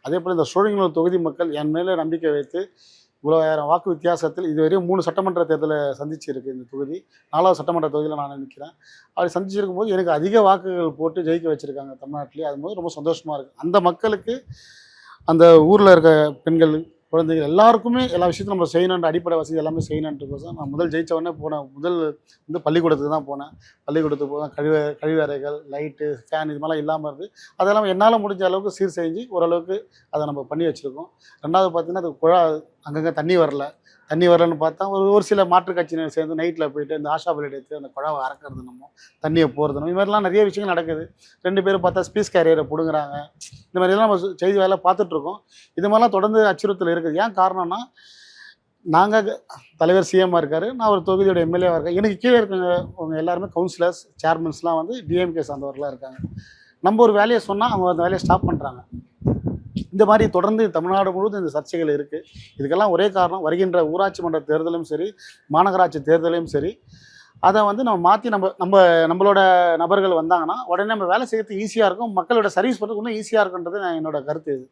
அதே போல் இந்த சோழிங்கநல்லூர் தொகுதி மக்கள் என் மேலே நம்பிக்கை வைத்து இவ்வளோ 1000 வாக்கு வித்தியாசத்தில் இதுவரையும் 3 சட்டமன்ற தேர்தலை சந்திச்சிருக்கு இந்த தொகுதி. 4வது சட்டமன்ற தொகுதியில் நான் நிற்கிறேன். அப்படி சந்திச்சிருக்கும் போது எனக்கு அதிக வாக்குகள் போட்டு ஜெயிக்க வச்சுருக்காங்க தமிழ்நாட்டிலேயே. அதுபோது ரொம்ப சந்தோஷமாக இருக்குது. அந்த மக்களுக்கு அந்த ஊரில் இருக்க பெண்கள், குழந்தைகள் எல்லாருக்குமே எல்லா விஷயத்தையும் நம்ம செய்யணுன்ற அடிப்படை வசதி எல்லாமே செய்யணுன்றதுக்கோசம் நான் முதல் ஜெயித்த உடனே முதல் வந்து பள்ளிக்கூடத்துக்கு தான் போனேன். பள்ளிக்கூடத்துக்கு போனேன். கழிவறைகள், லைட்டு, ஃபேன் இது மாதிரிலாம் இல்லாமல் இருந்து அதெல்லாம் என்னால் முடிஞ்ச அளவுக்கு சீர் செஞ்சு ஓரளவுக்கு அதை நம்ம பண்ணி வச்சுருக்கோம். 2வது பார்த்திங்கன்னா அது அங்கங்கே தண்ணி வரலன்னு பார்த்தா ஒரு சில மாற்றுக் கட்சியினர் சேர்ந்து நைட்டில் போயிட்டு இந்த ஆஷா பிளேட் எடுத்து அந்த குழாவை அறக்கிறது, நம்ம தண்ணியை போகிறது, இது மாதிரிலாம் நிறைய விஷயங்கள் நடக்குது. 2 பேரும் பார்த்தா ஸ்பீஸ் கேரியரை பிடுங்குறாங்க. இந்த மாதிரிலாம் நம்ம செய்தி வேலை பார்த்துட்ருக்கோம். இது மாதிரிலாம் தொடர்ந்து அச்சுறுத்தல் இருக்குது. ஏன் காரணம்னா, நாங்கள் தலைவர் சிஎம்மாக இருக்கார், நான் ஒரு தொகுதியோட எம்எல்ஏவாக இருக்கேன். எனக்கு கீழே இருக்கவங்க எல்லாருமே கவுன்சிலர்ஸ், சேர்மன்ஸ்லாம் வந்து டிஎம்கே சார்ந்தவர்களாக இருக்காங்க. நம்ம ஒரு வேலையை சொன்னால் அவங்க அந்த வேலையை ஸ்டாப் பண்ணுறாங்க. இந்த மாதிரி தொடர்ந்து தமிழ்நாடு முழுவதும் இந்த சர்ச்சைகள் இருக்குது. இதுக்கெல்லாம் ஒரே காரணம், வருகின்ற ஊராட்சி மன்ற தேர்தலும் சரி, மாநகராட்சி தேர்தலையும் சரி, அதை வந்து நம்ம மாற்றி நம்மளோட நபர்கள் வந்தாங்கன்னா உடனே நம்ம வேலை செய்யறதுக்கு ஈஸியாக இருக்கும். மக்களோட சர்வீஸ் பண்ணுறதுக்கு இன்னும் ஈஸியாக இருக்குன்றது என்னோட கருத்து இது.